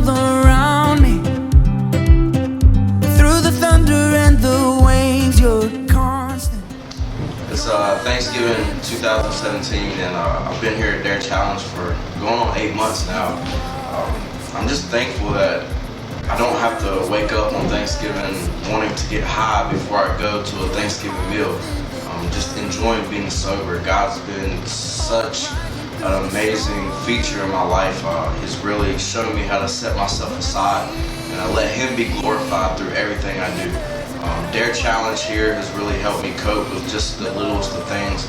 all around me. Through the thunder and the waves, you're constant. It's Thanksgiving 2017, and I've been here at Dare Challenge for going on 8 months now. I'm just thankful that I don't have to wake up on Thanksgiving wanting to get high before I go to a Thanksgiving meal. Just enjoying being sober. God's been such an amazing feature in my life. He's really shown me how to set myself aside and I let Him be glorified through everything I do. Dare Challenge here has really helped me cope with just the littlest of things,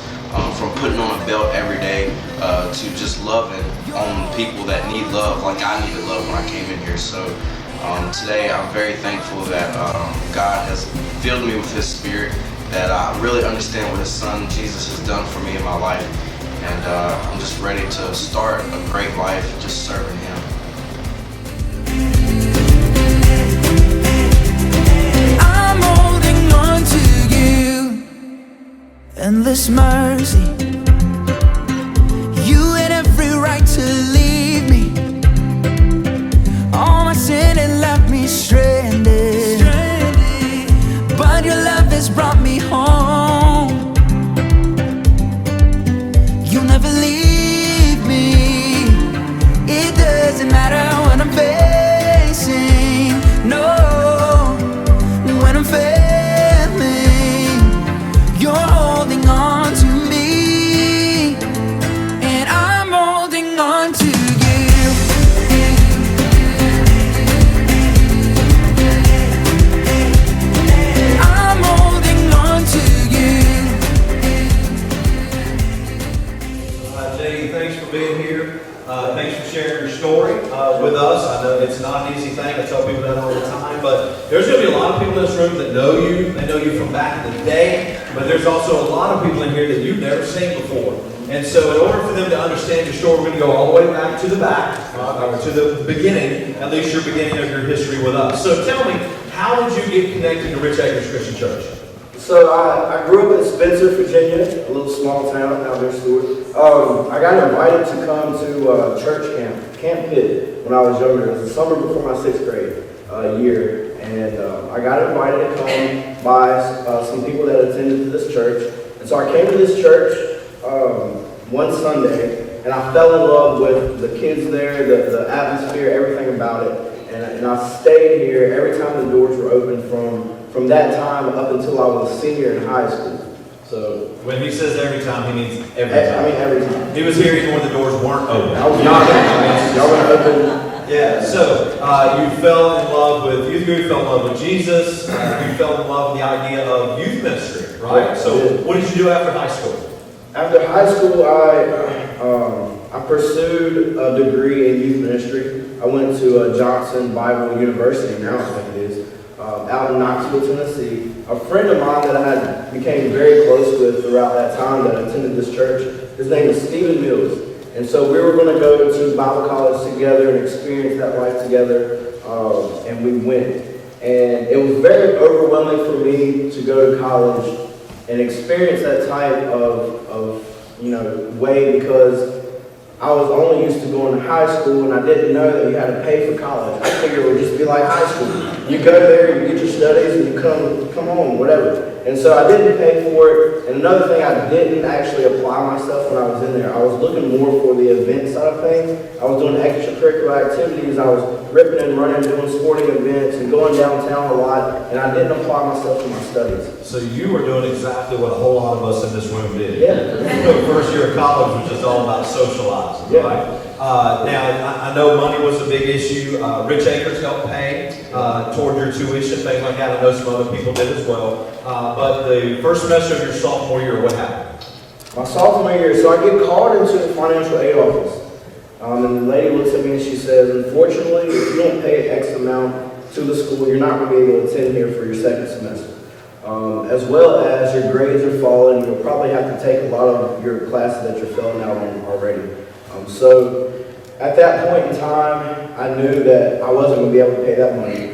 from putting on a belt every day to just loving on people that need love like I needed love when I came in here. So today I'm very thankful that God has filled me with His Spirit, that I really understand what His Son Jesus has done for me in my life, and I'm just ready to start a great life just serving Him. I'm holding on to you, endless mercy. You had every right to leave me. All my sin had left me stranded, but your love has brought me home. You'll never leave me. It doesn't matter what I'm facing, no. When I'm failing, you're holding on to me, and I'm holding on to you. I'm holding on to you. Jay, thanks for being here. Thanks for sharing your story with us. I know it's not an easy thing. I tell people that all the time, but there's going to be a lot of people in this room that know you. They know you from back in the day, but there's also a lot of people in here that you've never seen before. And so in order for them to understand your story, we're going to go all the way back to the back, or to the beginning, at least your beginning of your history with us. So tell me, how did you get connected to Rich Acres Christian Church? So I grew up in Spencer, Virginia, a little small town out there, Stewart. I got invited to come to church Camp Pitt, when I was younger. It was the summer before my 6th grade year, and I got invited to come by some people that attended this church. And so I came to this church one Sunday, and I fell in love with the kids there, the atmosphere, everything about it. And I stayed here every time the doors were open from that time up until I was a senior in high school. So When he says every time, he means every time. I mean every time. He was here even when the doors weren't open. I was not y'all were open. Yeah, so you fell in love with youth group, fell in love with Jesus, you fell in love with the idea of youth ministry, right? Yeah, So what did you do after high school? After high school, I pursued a degree in youth ministry. I went to Johnson Bible University, now I think it is, out in Knoxville, Tennessee. A friend of mine that I became very close with throughout that time that attended this church, his name is Stephen Mills. And so we were going to go to Bible college together and experience that life together, and we went. And it was very overwhelming for me to go to college and experience that type of way, because I was only used to going to high school, and I didn't know that you had to pay for college. I figured it would just be like high school. You go there, you get your studies, and you come home, whatever. And so I didn't pay for it. And another thing, I didn't actually apply myself when I was in there. I was looking more for the event side of things. I was doing extracurricular activities. I was ripping and running, doing sporting events, and going downtown a lot. And I didn't apply myself to my studies. So you were doing exactly what a whole lot of us in this room did. Yeah. First year of college was just all about socializing, Yeah. right? Now, I know money was a big issue. Rich Acres helped pay toward your tuition, things like that. I know some other people did as well. But the first semester of your sophomore year, what happened? My sophomore year, so I get called into the financial aid office. And the lady looks at me and she says, unfortunately, if you don't pay X amount to the school, you're not going to be able to attend here for your second semester. As well as your grades are falling, you'll probably have to take a lot of your classes that you're failing out on already. So at that point in time, I knew that I wasn't going to be able to pay that money.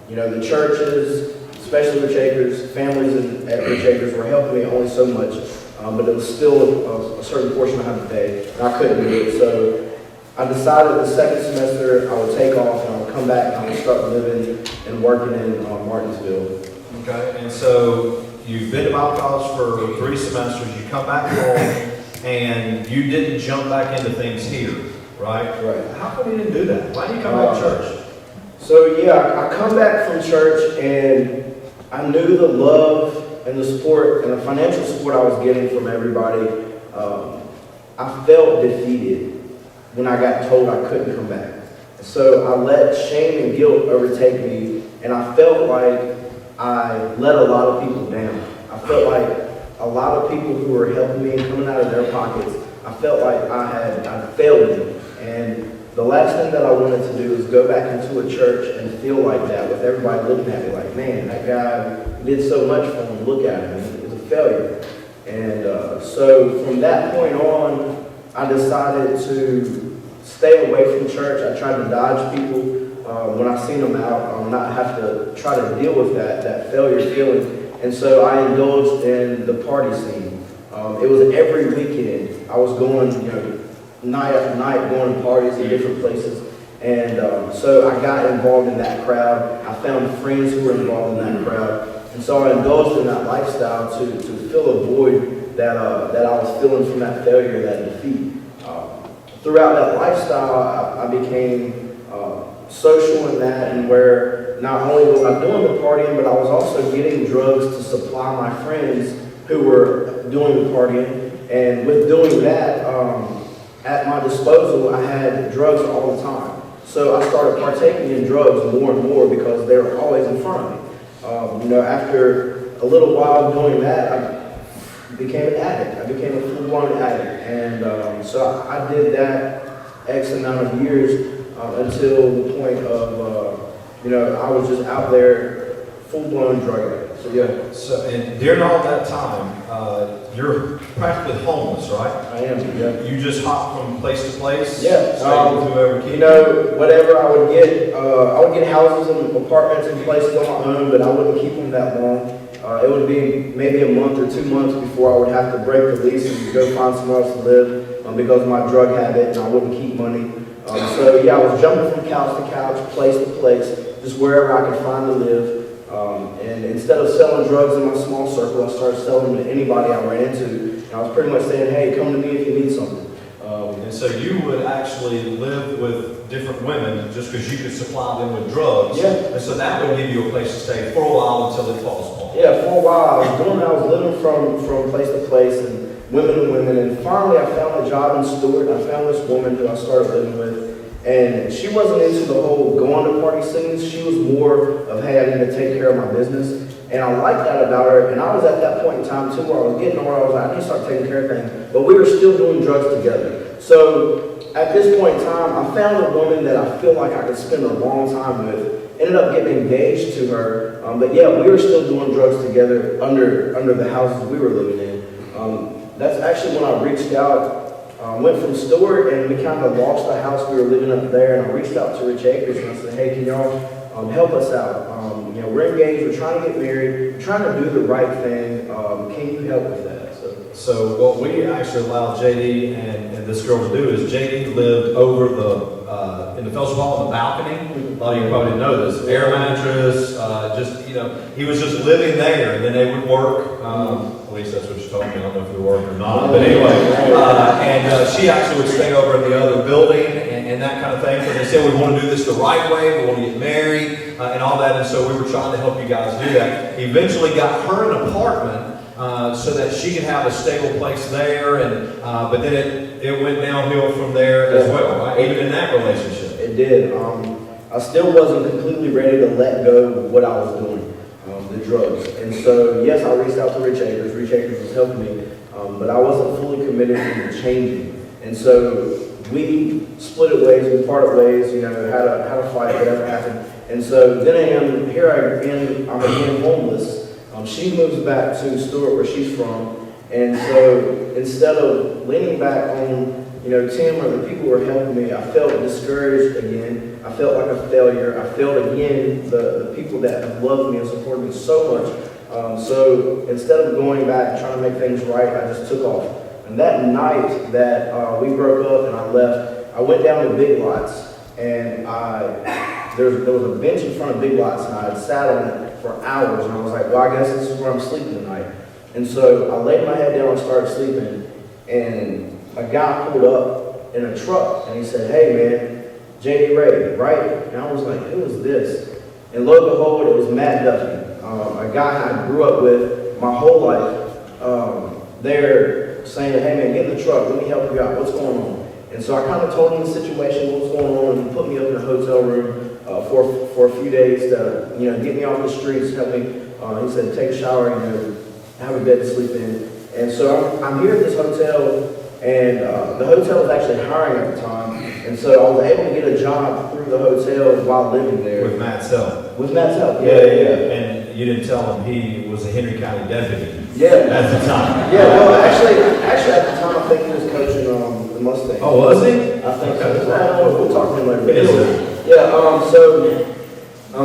The churches, especially Rich Acres, families at Rich Acres were helping me only so much, but it was still a certain portion I had to pay, and I couldn't do it. So I decided the second semester I would take off and I would come back and I would start living and working in Martinsville. Okay, and so you've been to Bible college for 3 semesters, you come back home, and you didn't jump back into things here, right? Right. How come you didn't do that? Why didn't you come back to church? So yeah, I come back from church and I knew the love and the support and the financial support I was getting from everybody. I felt defeated when I got told I couldn't come back. So I let shame and guilt overtake me, and I felt like I let a lot of people down. I felt like a lot of people who were helping me and coming out of their pockets, I felt like I failed them. And the last thing that I wanted to do is go back into a church and feel like that with everybody looking at me like, man, that guy did so much for him, look at him, he's a failure. And so from that point on, I decided to stay away from church. I tried to dodge people when I seen them out, not have to try to deal with that failure feeling. And so I indulged in the party scene. It was every weekend. I was going, night after night, going to parties in different places. And so I got involved in that crowd. I found friends who were involved in that crowd. And so I indulged in that lifestyle to fill a void that I was feeling from that failure, that defeat. Throughout that lifestyle, I became social in that, and where not only was I doing the partying, but I was also getting drugs to supply my friends who were doing the partying. And with doing that, at my disposal, I had drugs all the time. So I started partaking in drugs more and more because they were always in front of me. After a little while doing that, I became an addict. I became a full-blown addict. And so I did that X amount of years until the point of, I was just out there full-blown drug addict. So yeah. So, and during all that time, you're practically homeless, right? I am, yeah. You just hop from place to place? Yeah. Stay with whoever keeps Whatever I would get houses and apartments and places on my own, but I wouldn't keep them that long. It would be maybe a month or 2 months before I would have to break the lease and go find somewhere else to live because of my drug habit, and I wouldn't keep money. So yeah, I was jumping from couch to couch, place to place, just wherever I could find to live. And instead of selling drugs in my small circle, I started selling them to anybody I ran into. And I was pretty much saying, hey, come to me if you need something. And so you would actually live with different women just because you could supply them with drugs. Yeah. And so that would give you a place to stay for a while until it falls apart. Yeah, for a while I was doing that. I was living from place to place and women to women. And finally I found a job in Stewart. I found this woman who I started living with. And she wasn't into the whole going to party scenes. She was more of, hey, I need to take care of my business. And I liked that about her. And I was at that point in time, too, where I was getting to where I was like, I need to start taking care of things. But we were still doing drugs together. So at this point in time, I found a woman that I feel like I could spend a long time with. Ended up getting engaged to her. But yeah, we were still doing drugs together under the houses we were living in. That's actually when I reached out. Went from Stewart, and we kind of lost the house we were living up there, and I reached out to Rich Acres and I said, hey, can y'all help us out? We're engaged, we're trying to get married, we're trying to do the right thing. Can you help with that? So what we actually allowed JD and this girl to do is JD lived over in the fellowship hall on the balcony. A lot of you probably didn't know this. Air mattress, he was just living there, and then they would work. At least that's what she told me. I don't know if they work or not. But anyway, and she actually would stay over in the other building and that kind of thing. So they said, we want to do this the right way. We want to get married and all that. And so we were trying to help you guys do that. Eventually got her an apartment so that she could have a stable place there. And but then it went downhill from there as well, right? Even in that relationship. It did. I still wasn't completely ready to let go of what I was doing, the drugs. And so, yes, I reached out to Rich Acres. Rich Acres was helping me, but I wasn't fully committed to changing. And so we split ways, we parted ways, had a fight, whatever happened. And so then I'm again homeless. She moves back to Stewart, where she's from. And so instead of leaning back on Tim or the people who were helping me, I felt discouraged again. I felt like a failure. I felt again the people that have loved me and supported me so much. So instead of going back and trying to make things right, I just took off. And that night that we broke up and I left, I went down to Big Lots, and there was a bench in front of Big Lots, and I had sat on it for hours, and I was like, well, I guess this is where I'm sleeping tonight. And so I laid my head down and started sleeping, and a guy pulled up in a truck, and he said, hey man, J.D. Ray, right? And I was like, who is this? And lo and behold, it was Matt Duffy, a guy I grew up with my whole life. They're saying, hey man, get in the truck, let me help you out, what's going on? And so I kind of told him the situation, what was going on, and he put me up in a hotel room for a few days to, get me off the streets, help me. He said, take a shower, have a bed to sleep in. And so I'm here at this hotel, and the hotel was actually hiring at the time, and so I was able to get a job through the hotel while living there. With Matt's help. With Matt's help, Yeah. And you didn't tell him he was a Henry County deputy. Yeah. At the time. Yeah, well, actually at the time, I think he was coaching the Mustangs. Oh, was he? I think so. I don't know, we'll talk to him later. Is it? Yeah, so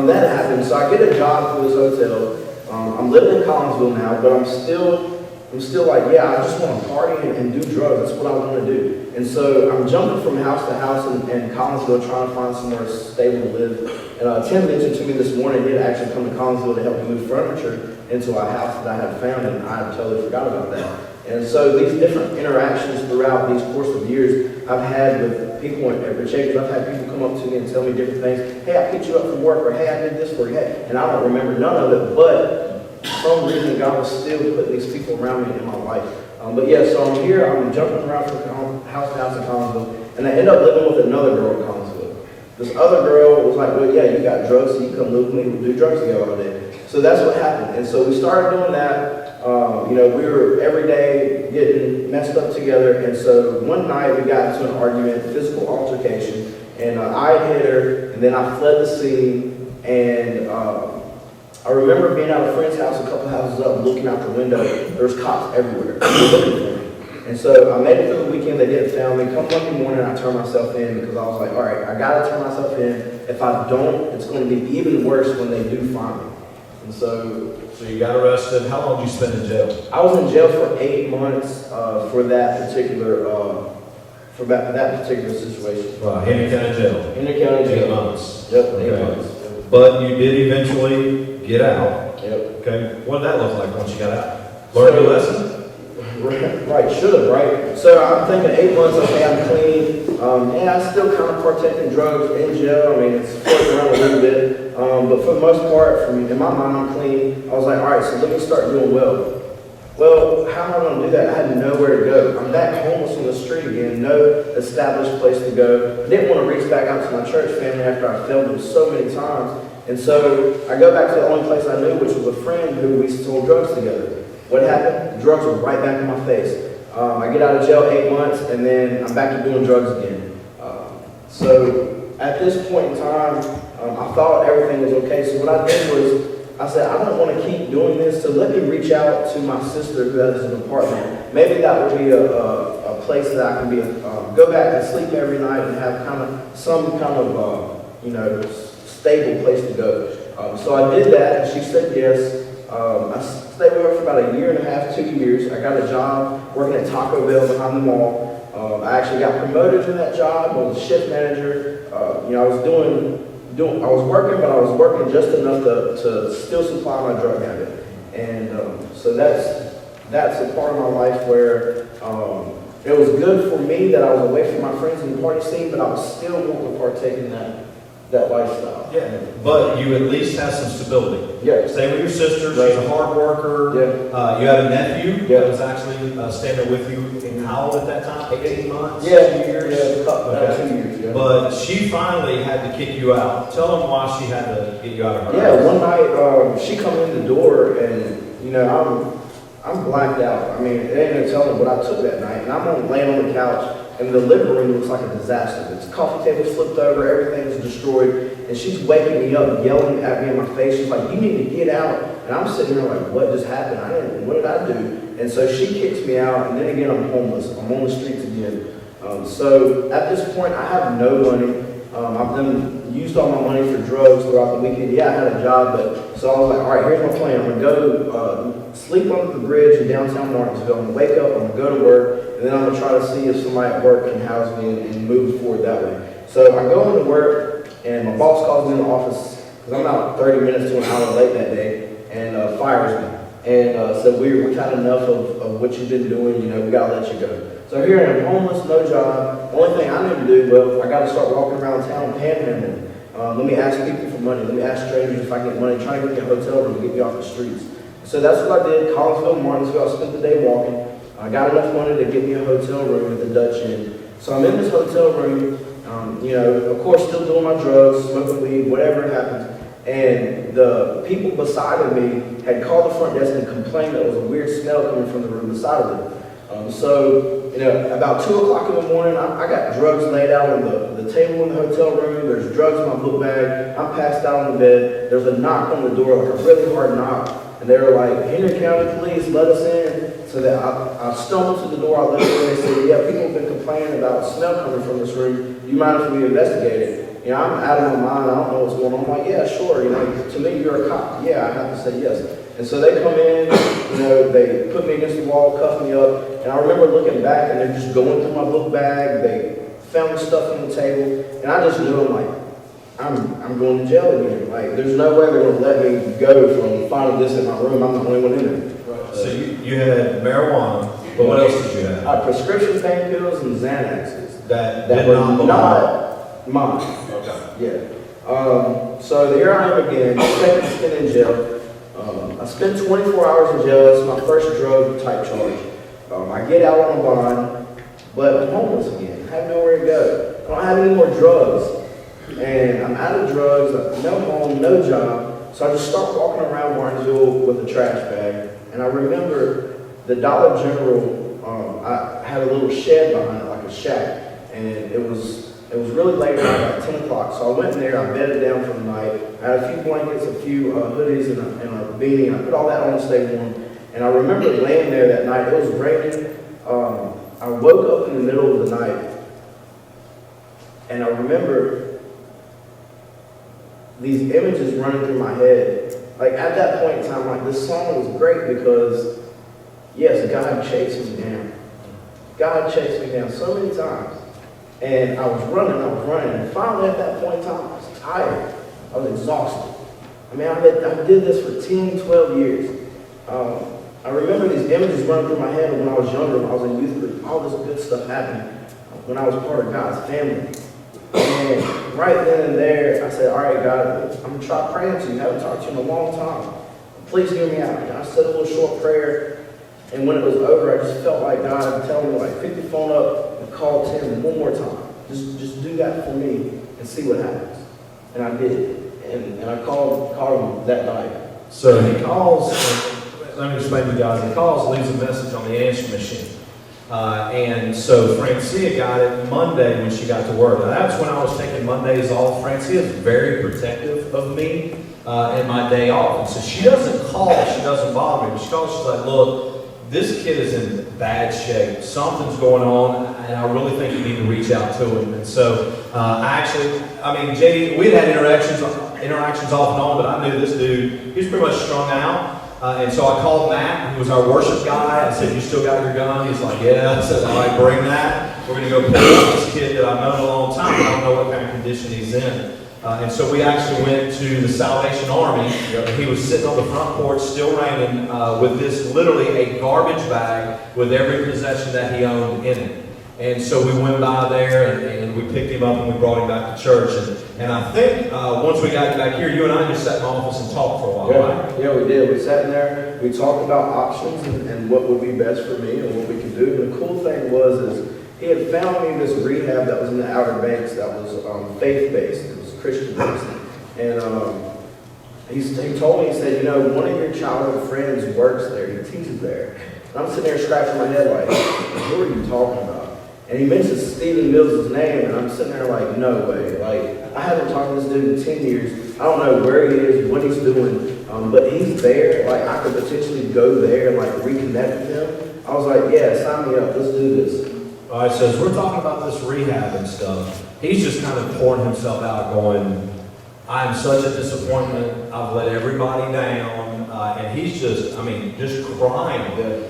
that happened. So I get a job through this hotel. I'm living in Collinsville now, but I'm still like, yeah, I just want to party and do drugs. That's what I want to do. And so I'm jumping from house to house in Collinsville trying to find somewhere stable to live. And Tim mentioned to me this morning he had actually come to Collinsville to help me move furniture into a house that I had found, and I had totally forgot about that. And so these different interactions throughout these course of years I've had with people at Rich Acres. I've had people come up to me and tell me different things. Hey, I picked you up from work, or hey, I did this for you. Hey, and I don't remember none of it, but for some reason God was still putting these people around me in my life. But yeah, so I'm here. I'm jumping around from house to house in Collinsville, and I end up living with another girl in Collinsville. This other girl was like, well, yeah, you got drugs, so you come live with me. We'll do drugs together all day. So that's what happened. And so we started doing that. We were every day getting messed up together. And so one night we got into an argument, physical altercation, and I hit her, and then I fled the scene. And I remember being at a friend's house, a couple houses up, looking out the window. There was cops everywhere looking for me. And so I made it through the weekend. They didn't found me. Come Monday morning, I turned myself in because I was like, all right, I got to turn myself in. If I don't, it's going to be even worse when they do find me. And so you got arrested. How long did you spend in jail? I was in jail for 8 months for that particular situation. Henry County Jail. Henry County Jail. 8 months. Yep, Okay. 8 months. Yep. But you did eventually get out. Yep. Okay. What did that look like once you got out? Learned your lesson? Right, should have, right? So I'm thinking 8 months, okay, I'm clean. I still kind of partake in drugs in jail. I mean, it's floating around a little bit. But for the most part, in my mind, I'm clean. I was like, all right, so let me start doing well. Well, how am I going to do that? I had nowhere to go. I'm back homeless on the street again, no established place to go. I didn't want to reach back out to my church family after I failed them so many times. And so I go back to the only place I knew, which was a friend who we sold drugs together. What happened? Drugs were right back in my face. I get out of jail 8 months, and then I'm back to doing drugs again. So at this point in time, I thought everything was okay. So what I did was, I said, I don't want to keep doing this, so let me reach out to my sister who has an apartment. Maybe that would be a place that I can be, go back and sleep every night and have some kind of stable place to go. So I did that, and she said yes. I stayed with her for about 1.5 years, 2 years. I got a job working at Taco Bell behind the mall. I actually got promoted to that job. I was a shift manager. I was working, but I was working just enough to still supply my drug habit. And so that's a part of my life where it was good for me that I was away from my friends in the party scene, but I was still wanting to partake in that lifestyle. Yeah, but you at least have some stability. Yeah. Stay with your sister. Right. She's a hard worker. Yeah. You have a nephew Yeah. that was actually standing with you in how old at that time? 18 months? Yeah, 2 years? about Okay. 2 years. Yeah. But she finally had to kick you out. Tell them why she had to get you out of her Yeah, house. one night she come in the door and I'm blacked out. I mean, it ain't no telling what I took that night. And I'm laying on the couch, and the living room looks like a disaster. It's coffee table flipped over, everything's destroyed, and she's waking me up, yelling at me in my face. She's like, "You need to get out." And I'm sitting there like, "What just happened? What did I do?" And so she kicks me out, and then again I'm homeless. I'm on the streets again. So at this point, I have no money. I've done used all my money for drugs throughout the weekend. Yeah, I had a job, but so I was like, all right, here's my plan. I'm gonna go sleep under the bridge in downtown Martinsville. I'm gonna wake up, I'm gonna go to work, and then I'm gonna try to see if somebody at work can house me and move forward that way. So I go into work, and my boss calls me in the office because I'm out 30 minutes to an hour late that day, and fires me. And said, we've had enough of what you've been doing, you know, we gotta let you go. So here I am, homeless, no job. The only thing I need to do, well, I gotta start walking around town panhandling. Let me ask people for money, let me ask strangers if I can get money, trying to get me a hotel room, get me off the streets. So that's what I did, Collinsville, Martinsville, I spent the day walking. I got enough money to get me a hotel room at the Dutch Inn. So I'm in this hotel room, you know, of course still doing my drugs, smoking weed, whatever happens. And the people beside of me had called the front desk and complained that there was a weird smell coming from the room beside of them. So, you know, about 2 o'clock in the morning, I got drugs laid out on the table in the hotel room. There's drugs in my book bag. I'm passed out on the bed. There's a knock on the door, like a really hard knock. And they were like, Henry County Police, let us in. So that I stumbled to the door, I let them in. They said, yeah, people have been complaining about smell coming from this room. Do you mind if we investigate it? You know, I'm out of my mind. I don't know what's going on. I'm like, yeah, sure. You know, to me, you're a cop. Yeah, I have to say yes. And so they come in, you know, they put me against the wall, cuff me up. And I remember looking back, and they're just going through my book bag. They found stuff on the table. And I just knew, I'm like, I'm going to jail again. Like, there's no way they're going to let me go from finding this in my room. I'm the only one in there. Right. So you had marijuana, but what else did you have? I had prescription pain pills and Xanaxes. That were not belong. not mine. Okay. Yeah. So here I am again, second stint in jail. I spent 24 hours in jail. It's my first drug type charge. I get out on a bond, but I'm homeless again. I have nowhere to go. I don't have any more drugs. And I'm out of drugs, no home, no job. So I just start walking around Martinsville with a trash bag. And I remember the Dollar General, I had a little shed behind it, like a shack. And it was really late at night, like 10 o'clock. So I went in there, I bedded down for the night. I had a few blankets, a few hoodies, and a beanie. And I put all that on to stay warm. And I remember laying there that night. It was raining. I woke up in the middle of the night. And I remember these images running through my head. Like at that point in time, like this song was great because, yes, God chased me down. God chased me down so many times. And I was running. And finally at that point in time, I was tired. I was exhausted. I mean, I did this for 10, 12 years. I remember these images running through my head when I was younger, when I was in youth group. All this good stuff happened when I was part of God's family. And right then and there, I said, all right, God, I'm going to try praying to you. I haven't talked to you in a long time. Please hear me out. And I said a little short prayer, and when it was over, I just felt like God telling me, like, pick your phone up and call Tim one more time. Just do that for me and see what happens. And I did. And I called him that night. So he calls, let me explain to you guys, he calls, leaves a message on the answer machine. And so Francia got it Monday when she got to work. Now that's when I was taking Mondays off. Francia is very protective of me and my day off. And so she doesn't call, she doesn't bother me. She calls, she's like, look, this kid is in bad shape. Something's going on, and I really think you need to reach out to him. And so JD, we'd had interactions off and on, but I knew this dude, he was pretty much strung out. And so I called Matt, who was our worship guy. I said, you still got your gun? He's like, yeah. I said, all right, bring that. We're going to go pick up this kid that I've known a long time, but I don't know what kind of condition he's in. And so we actually went to the Salvation Army. He was sitting on the front porch, still raining, with this literally a garbage bag with every possession that he owned in it. And so we went by there and we picked him up and we brought him back to church. And I think once we got back here, you and I just sat in my office and talked for a while, right? Yeah, we did. We sat in there, we talked about options and what would be best for me and what we could do. And the cool thing was he had found me this rehab that was in the Outer Banks that was faith-based. It was Christian-based. And he told me, he said, you know, one of your childhood friends works there. He teaches there. And I'm sitting there scratching my head like, who are you talking about? And he mentions Stephen Mills' name, and I'm sitting there like, no way. Like, I haven't talked to this dude in 10 years. I don't know where he is, what he's doing, but he's there. Like, I could potentially go there and, like, reconnect with him. I was like, yeah, sign me up. Let's do this. All right, so as we're talking about this rehab and stuff, he's just kind of pouring himself out going, I'm such a disappointment. I've let everybody down. And he's just, just crying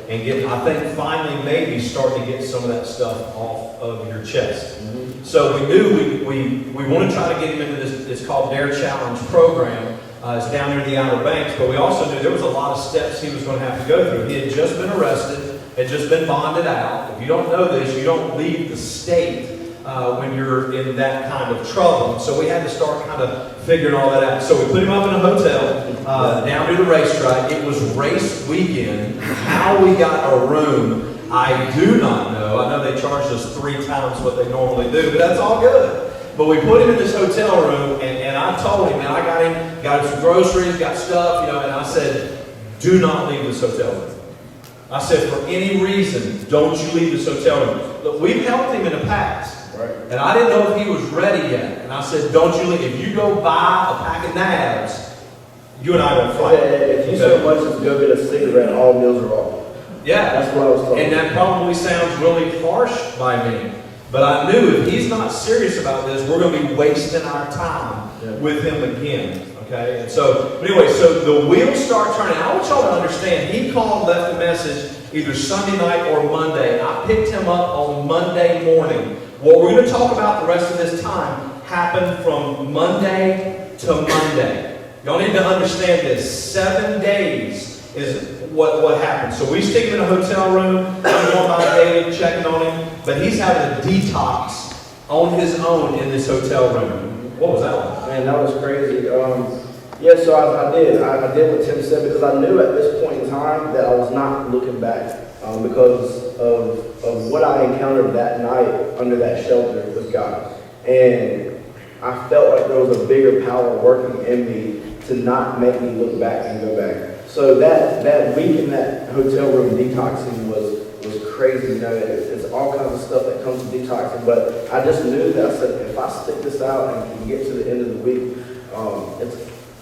and getting, I think finally maybe starting to get some of that stuff off of your chest. Mm-hmm. So we knew we want to try to get him into this, it's called Dare Challenge program. It's down near the Outer Banks, but we also knew there was a lot of steps he was going to have to go through. He had just been arrested, had just been bonded out. If you don't know this, you don't leave the state when you're in that kind of trouble. So we had to start kind of figuring all that out. So we put him up in a hotel down near the racetrack. It was race weekend. How we got a room, I do not know. I know they charged us 3 times what they normally do, but that's all good. But we put him in this hotel room, and I told him, and I got him some groceries, got stuff, and I said, do not leave this hotel room. I said, for any reason, don't you leave this hotel room. Look, we've helped him in the past. Right. And I didn't know if he was ready yet. And I said, don't you leave. If you go buy a pack of nabs, you and I will fight. If you so much as go get a cigarette, all meals are off. Yeah. That's what I was talking And that probably sounds really harsh by me. But I knew if he's not serious about this, we're going to be wasting our time with him again. Okay? And so, anyway, so the wheels start turning. I want y'all to understand, he called, left a message either Sunday night or Monday. I picked him up on Monday morning. What we're going to talk about the rest of this time happened from Monday to Monday. Y'all need to understand this. 7 days is what happened. So we stick him in a hotel room. I'm going by daily, checking on him. But he's having a detox on his own in this hotel room. What was that like? Man, that was crazy. So I did what Tim said, because I knew at this point in time that I was not looking back because of what I encountered that night under that shelter with God. And I felt like there was a bigger power working in me to not make me look back and go back. So that week in that hotel room detoxing was crazy. It's all kinds of stuff that comes with detoxing, but I just knew that I said, if I stick this out and can get to the end of the week,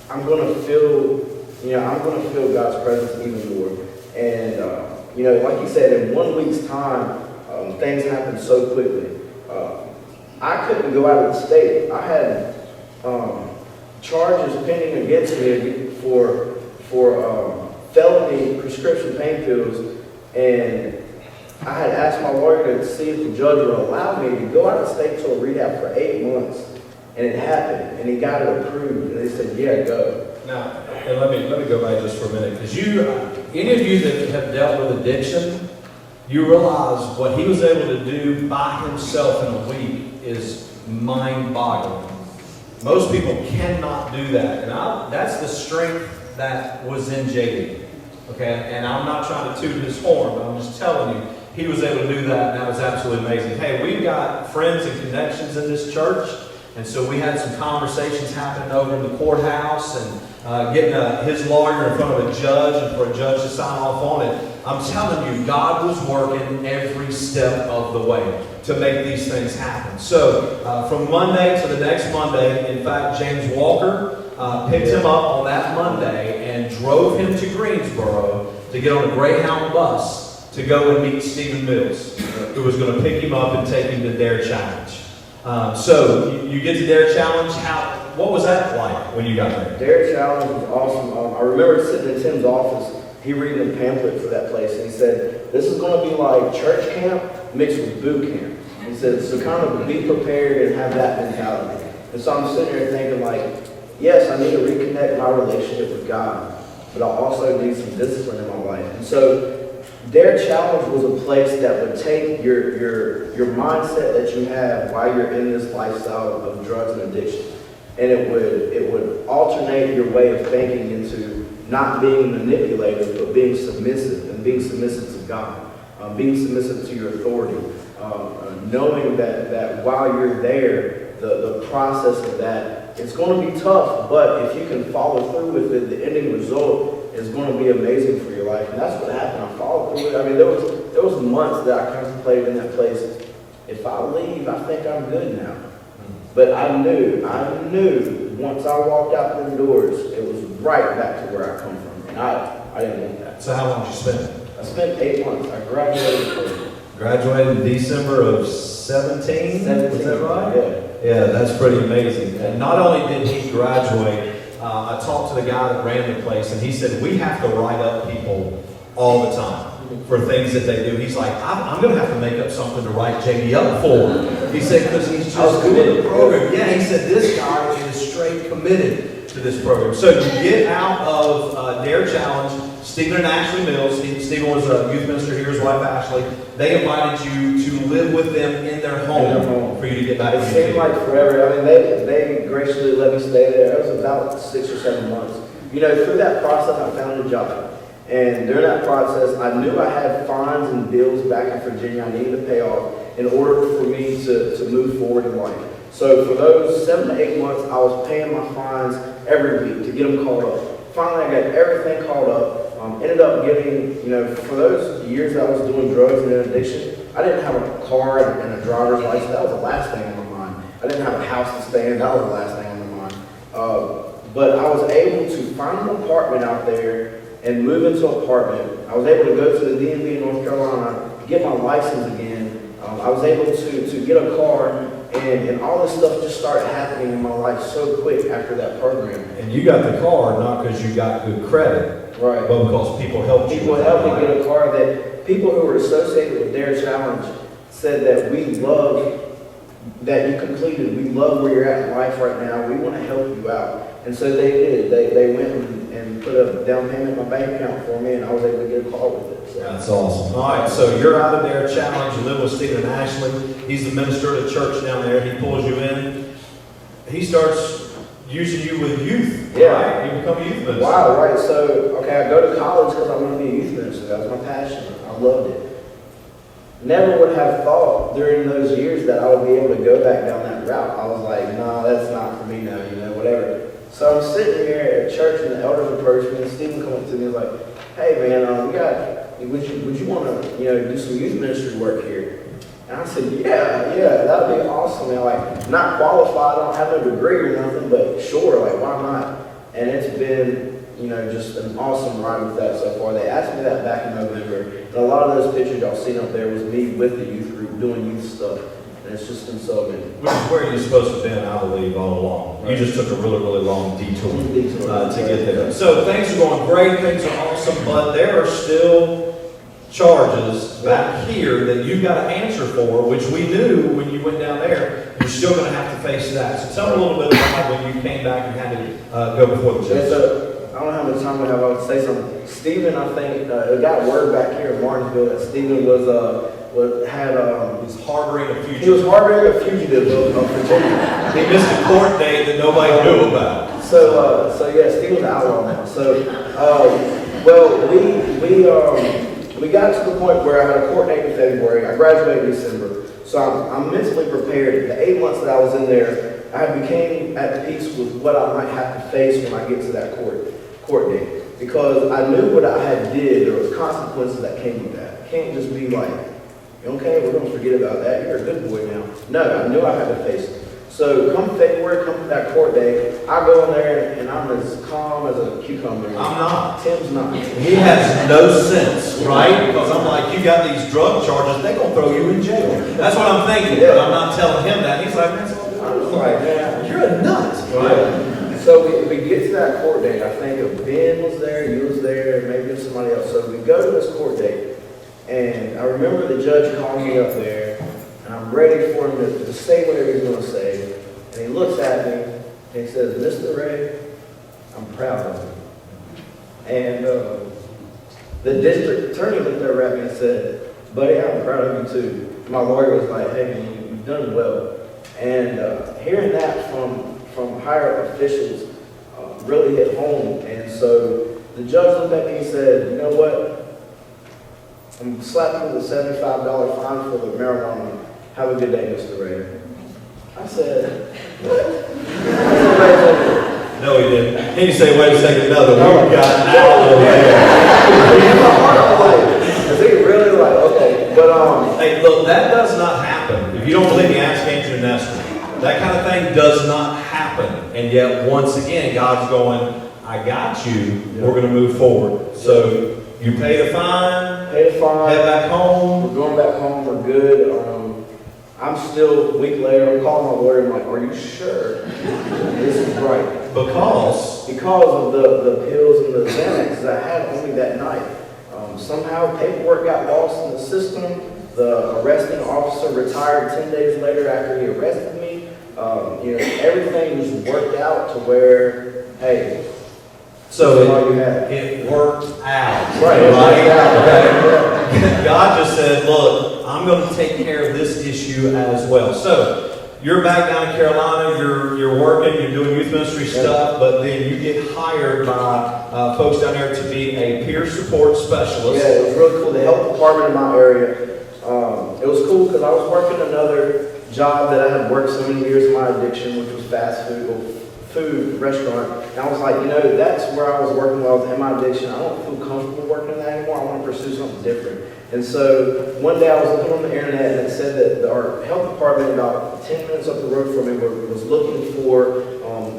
I'm going to feel God's presence even more. And like you said, in 1 week's time, things happened so quickly. I couldn't go out of the state. I had charges pending against me for felony prescription pain pills, and I had asked my lawyer to see if the judge would allow me to go out of state to a rehab for 8 months, and it happened, and he got it approved, and they said, yeah, go. Now, and let me go back just for a minute, because any of you that have dealt with addiction, you realize what he was able to do by himself in a week is mind-boggling. Most people cannot do that, and that's the strength that was in JD. Okay, and I'm not trying to toot his horn, but I'm just telling you, he was able to do that, and that was absolutely amazing. Hey, we've got friends and connections in this church, and so we had some conversations happening over in the courthouse, and getting his lawyer in front of a judge, and for a judge to sign off on it. I'm telling you, God was working every step of the way to make these things happen. So from Monday to the next Monday, in fact, James Walker picked him up on that Monday and drove him to Greensboro to get on a Greyhound bus to go and meet Stephen Mills, who was going to pick him up and take him to Dare Challenge. So you get to Dare Challenge. What was that like when you got there? Dare Challenge was awesome. I remember sitting in Tim's office, he reading a pamphlet for that place, and he said, this is going to be like church camp mixed with boot camp. He said, so kind of be prepared and have that mentality. And so I'm sitting there thinking like, yes, I need to reconnect my relationship with God, but I also need some discipline in my life. And so Dare Challenge was a place that would take your mindset that you have while you're in this lifestyle of drugs and addiction, and it would alternate your way of thinking into not being manipulative, but being submissive, and being submissive to God, being submissive to your authority, knowing that while you're there, the process of that, it's going to be tough, but if you can follow through with it, the ending result is going to be amazing for your life. And that's what happened. I followed through with it. I mean, there was months that I contemplated in that place. If I leave, I think I'm good now. But I knew once I walked out the doors, it was right back to where I come from. And I didn't want that. So how long did you spend? I spent 8 months. I graduated from Graduated in December of 17? Was that right? Yeah. Yeah, that's pretty amazing. And not only did he graduate, I talked to the guy that ran the place, and he said, we have to write up people all the time for things that they do. He's like, I'm going to have to make up something to write JD up for. He said, because he's just doing the program. Yeah, he said, this guy is straight committed to this program. So you get out of Dare Challenge. Stephen and Ashley Mills, Stephen was a youth minister here, his wife Ashley, they invited you to live with them in their home for you to get back It seemed like forever. I mean, they graciously let me stay there. It was about 6 or 7 months. You know, through that process, I found a job. And during that process, I knew I had fines and bills back in Virginia I needed to pay off in order for me to move forward in life. So for those 7 to 8 months, I was paying my fines every week to get them caught up. Finally, I got everything caught up. Ended up getting, you know, for those years that I was doing drugs and addiction, I didn't have a car and a driver's license. That was the last thing on my mind. I didn't have a house to stay in. That was the last thing on my mind. But I was able to find an apartment out there and move into an apartment. I was able to go to the DMV in North Carolina, get my license again. I was able to get a car, and all this stuff just started happening in my life so quick after that program. And you got the car not because you got good credit, Right. but because people helped you. People helped me get a car that people who were associated with Dare Challenge said that we love that you completed. We love where you're at in life right now. We want to help you out. And so they did. They went and put a down payment in my bank account for me, and I was able to get a car with it. So. That's awesome. All right, so you're out of Dare Challenge. You live with Stephen and Ashley. He's the minister at the church down there. He pulls you in. He starts using you with youth, Yeah. right? You become a youth minister. Wow, right. So, okay, I go to college because I want to be a youth minister. That was my passion. I loved it. Never would have thought during those years that I would be able to go back down that route. I was like, nah, that's not for me now, you know, whatever. So I'm sitting here at church and the elders approach me, and Stephen comes to me and was like, hey man, would you want to, you know, do some youth ministry work here? And I said, yeah, that'd be awesome. And like, not qualified, I don't have no degree or nothing, but sure, like, why not? And it's been, you know, just an awesome ride with that so far. They asked me that back in November, and a lot of those pictures y'all seen up there was me with the youth group doing youth stuff, and it's just been so amazing. Which is where you're supposed to have been, I believe, all along. You just took a really, really long detour to get there. So things are going great, things are awesome, but there are still charges back here that you've got to answer for, which we knew when you went down there, you're still going to have to face that. So tell me a little bit about when you came back and had to go before the judge. I don't know how much time we have. I would say something. Stephen, I think, it got word back here in Martinsville that Stephen was harboring a fugitive. He was harboring a fugitive of Virginia. He missed a court date that nobody knew about. So yeah, Stephen's an outlaw now. So, we got to the point where I had a court date in February. I graduated in December. So I'm mentally prepared. The 8 months that I was in there, I became at peace with what I might have to face when I get to that court date. Because I knew what I had did, there was consequences that came with that. It can't just be like, okay, we're going to forget about that. You're a good boy now. No, I knew I had to face it. So come February, come that court day, I go in there and I'm as calm as a cucumber. I'm not. Tim's not. He has no sense, right? Because I'm like, you got these drug charges, they're going to throw you in jail. That's what I'm thinking, but I'm not telling him that. He's like, man, I was like, man, you're a nut, right? So we get to that court date. I think if Ben was there, you was there, maybe somebody else. So we go to this court date, and I remember the judge calling me up there, and I'm ready for him to say whatever he's going to say. And he looks at me, and he says, Mr. Ray, I'm proud of you. And the district attorney looked over at me and said, buddy, I'm proud of you too. My lawyer was like, hey, man, you've done well. And hearing that from higher officials really hit home. And so the judge looked at me and said, you know what? I'm slapping with a $75 fine for the marijuana. Have a good day, Mr. Ray. I said, what? No, he didn't. He didn't say, wait a second, no, the we've got out over He really like, okay. But hey, look, that does not happen. If you don't believe me, ask Andrew Nestor. That kind of thing does not happen. And yet, once again, God's going, I got you. We're going to move forward. So You paid a fine, Paid a fine. head back home. We're going back home. We're good. I'm still, a week later, I'm calling my lawyer. I'm like, are you sure this is right? Because Because of the pills and the Xanax that I had only that night. Somehow paperwork got lost in the system. The arresting officer retired 10 days later after he arrested me. Everything was worked out to where, hey, so this is all you have. it worked out. Right, it worked out. Okay. God just said, look, I'm going to take care of this issue as well. So you're back down in Carolina, you're working, you're doing youth ministry stuff, but then you get hired by folks down there to be a peer support specialist. Yeah, it was really cool. The health department in my area, it was cool because I was working another job that I had worked so many years in my addiction, which was fast food restaurant. And I was like, that's where I was working while I was in my addiction. I don't feel comfortable working in that anymore. I want to pursue something different. And so one day I was looking on the internet and it said that our health department about 10 minutes up the road from me was looking for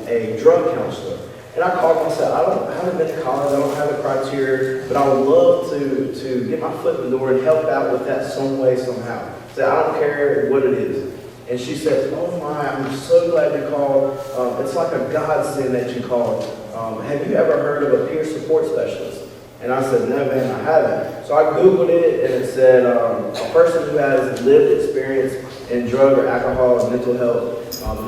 a drug counselor. And I called them and said, I haven't been to college, I don't have the criteria, but I would love to get my foot in the door and help out with that some way, somehow. I said, I don't care what it is. And she said, oh my, I'm so glad you called. It's like a godsend that you called. Have you ever heard of a peer support specialist? And I said, no, man, I haven't. So I Googled it, and it said a person who has lived experience in drug or alcohol and mental health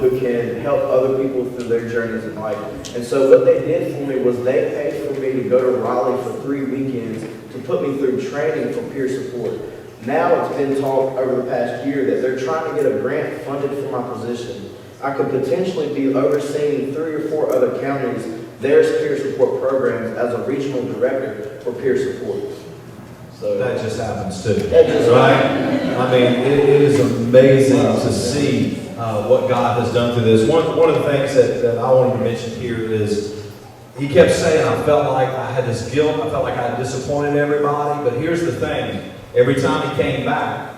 who can help other people through their journeys in life. And so what they did for me was they paid for me to go to Raleigh for 3 weekends to put me through training for peer support. Now it's been talked over the past year that they're trying to get a grant funded for my position. I could potentially be overseeing 3 or 4 other counties, their peer support programs as a regional director for peer support. So That just happens too, That just right? I mean, it is amazing to see what God has done through this. One of the things that I wanted to mention here is he kept saying, I felt like I had this guilt, I felt like I had disappointed everybody, but here's the thing. Every time he came back,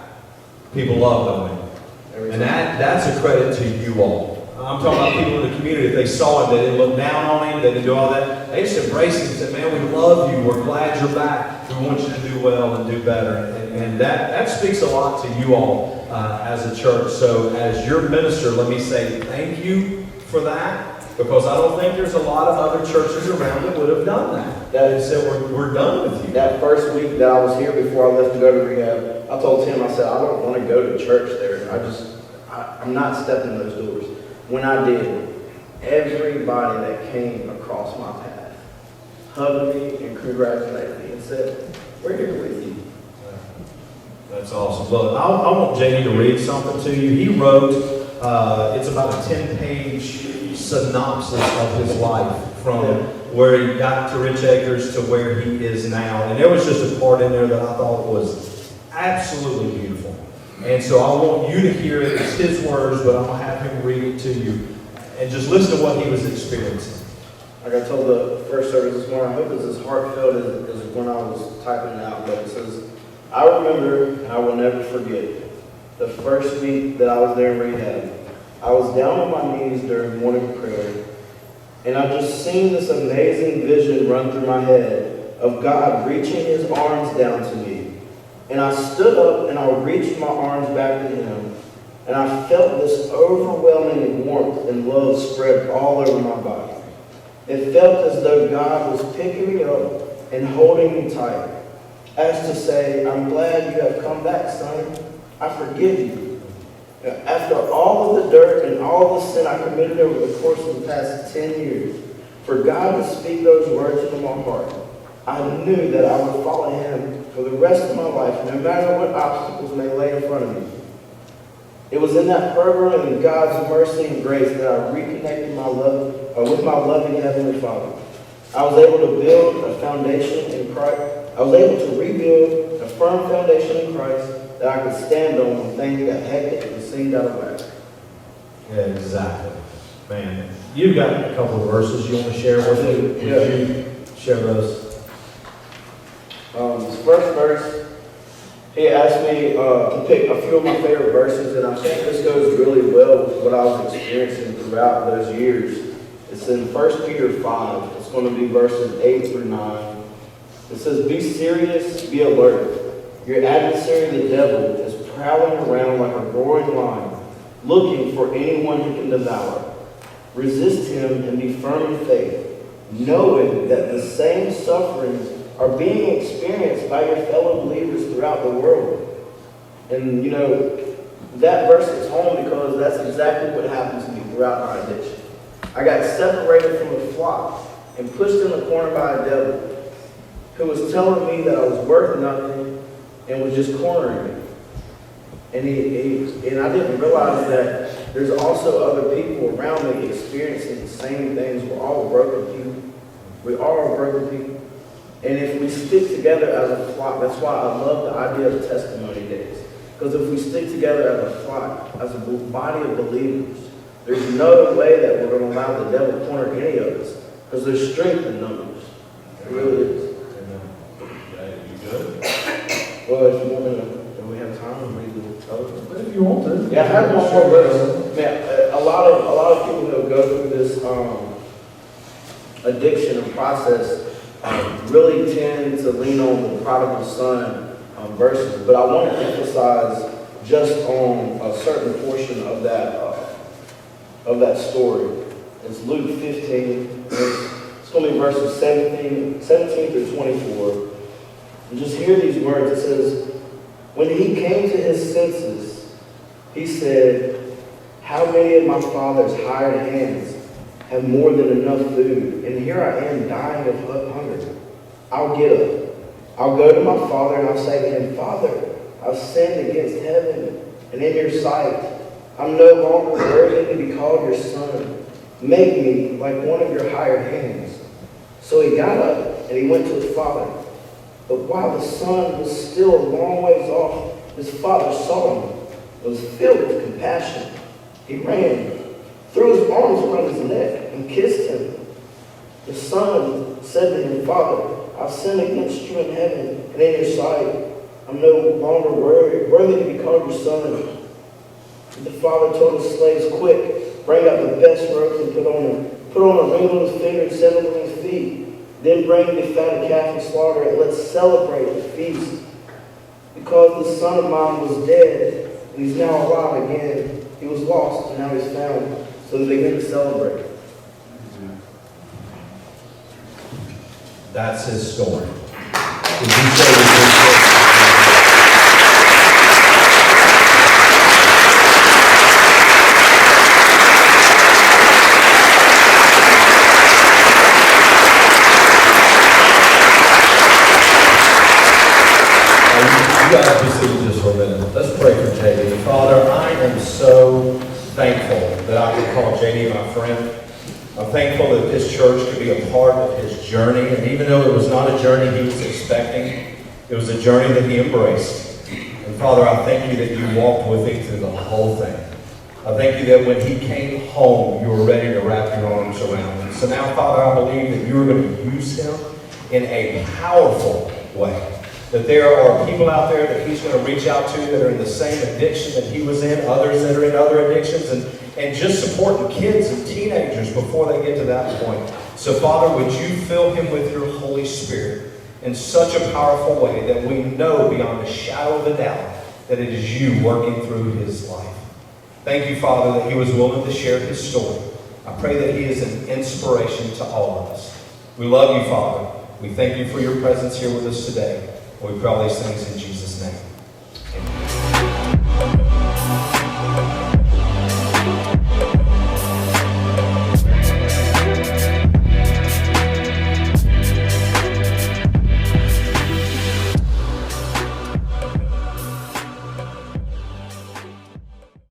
people loved on him. And that's a credit to you all. I'm talking about people in the community. If they saw him, they didn't look down on him, they didn't do all that. They just embraced him and said, man, we love you. We're glad you're back. We want you to do well and do better. And that speaks a lot to you all as a church. So as your minister, let me say thank you for that. Because I don't think there's a lot of other churches around that would have done that. That said, we're done with you. That first week that I was here before I left to go to rehab, I told Tim, I said, I don't want to go to church there. I'm not stepping in those doors. When I did, everybody that came across my path hugged me and congratulated me and said, we're here with you. That's awesome. Look, I want Jamie to read something to you. He wrote, it's about a 10-page synopsis of his life from where he got to Rich Acres to where he is now. And there was just a part in there that I thought was absolutely beautiful. And so I want you to hear it. It's his words, but I'm going to have him read it to you. And just listen to what he was experiencing. Like I told the first service this morning, I hope it's as heartfelt as when I was typing it out. But it says, I remember, and I will never forget, the first week that I was there in rehab. I was down on my knees during morning prayer, and I just seen this amazing vision run through my head of God reaching his arms down to me. And I stood up and I reached my arms back to him, and I felt this overwhelming warmth and love spread all over my body. It felt as though God was picking me up and holding me tight, as to say, I'm glad you have come back, son. I forgive you. After all of the dirt and all the sin I committed over the course of the past 10 years, for God to speak those words into my heart, I knew that I would follow him for the rest of my life, no matter what obstacles may lay in front of me. It was in that program and God's mercy and grace that I reconnected with my loving Heavenly Father. I was able to build a foundation in Christ. I was able to rebuild a firm foundation in Christ that I could stand on when things got hectic and seemed out of whack. Yeah, exactly. Man, you've got a couple of verses you want to share with me. Would you share those? This first verse, he asked me to pick a few of my favorite verses, and I think this goes really well with what I was experiencing throughout those years. It's in 1 Peter 5. It's going to be verses 8 through 9. It says, be serious, be alert. Your adversary, the devil, is prowling around like a roaring lion, looking for anyone who can devour. Resist him and be firm in faith, knowing that the same sufferings are being experienced by your fellow believers throughout the world. And you know, that verse is home because that's exactly what happened to me throughout my addiction. I got separated from the flock and pushed in the corner by a devil who was telling me that I was worth nothing and was just cornering me. And I didn't realize that there's also other people around me experiencing the same things. We're all broken people. We are broken people. And if we stick together as a flock, that's why I love the idea of testimony days. Because if we stick together as a flock, as a body of believers, there's no way that we're going to allow the devil to corner any of us. Because there's strength in numbers. It really is. Okay, you good? Well, if you want to, do we have time to read the other one? But if you want to. Yeah, I have one more verse. Man, a lot of people who go through this addiction and process really tend to lean on the prodigal son verses, but I want to emphasize just on a certain portion of that story. It's Luke 15. It's going to be verses 17 through 24. And just hear these words. It says, when he came to his senses, he said, how many of my father's hired hands have more than enough food, and here I am dying of hunger? I'll get up. I'll go to my father and I'll say to him, Father, I've sinned against heaven and in your sight. I'm no longer worthy to be called your son. Make me like one of your hired hands. So he got up and he went to his father. But while the son was still a long ways off, his father saw him and was filled with compassion. He ran, threw his arms around his neck, and kissed him. The son said to him, Father, I've sinned against you in heaven and in your sight. I'm no longer worthy to be called your son. The father told his slaves, quick, bring out the best robes and put on a ring on his finger and sandals on his feet. Then bring the fatted calf and slaughter it. Let's celebrate the feast. Because the son of mine was dead and he's now alive again. He was lost and now he's found. So they begin to celebrate. That's his story. Did you say you guys be seated just for a minute. Let's pray for JD. Father, I am so thankful that I can call JD my friend. I'm thankful that this church could be a part of his journey, and even though it was not a journey he was expecting, it was a journey that he embraced. And Father, I thank you that you walked with him through the whole thing. I thank you that when he came home, you were ready to wrap your arms around him. So now, Father, I believe that you are going to use him in a powerful way. That there are people out there that he's going to reach out to that are in the same addiction that he was in, others that are in other addictions, and just supporting kids and teenagers before they get to that point. So, Father, would you fill him with your Holy Spirit in such a powerful way that we know beyond a shadow of a doubt that it is you working through his life. Thank you, Father, that he was willing to share his story. I pray that he is an inspiration to all of us. We love you, Father. We thank you for your presence here with us today. We pray all these things in Jesus' name.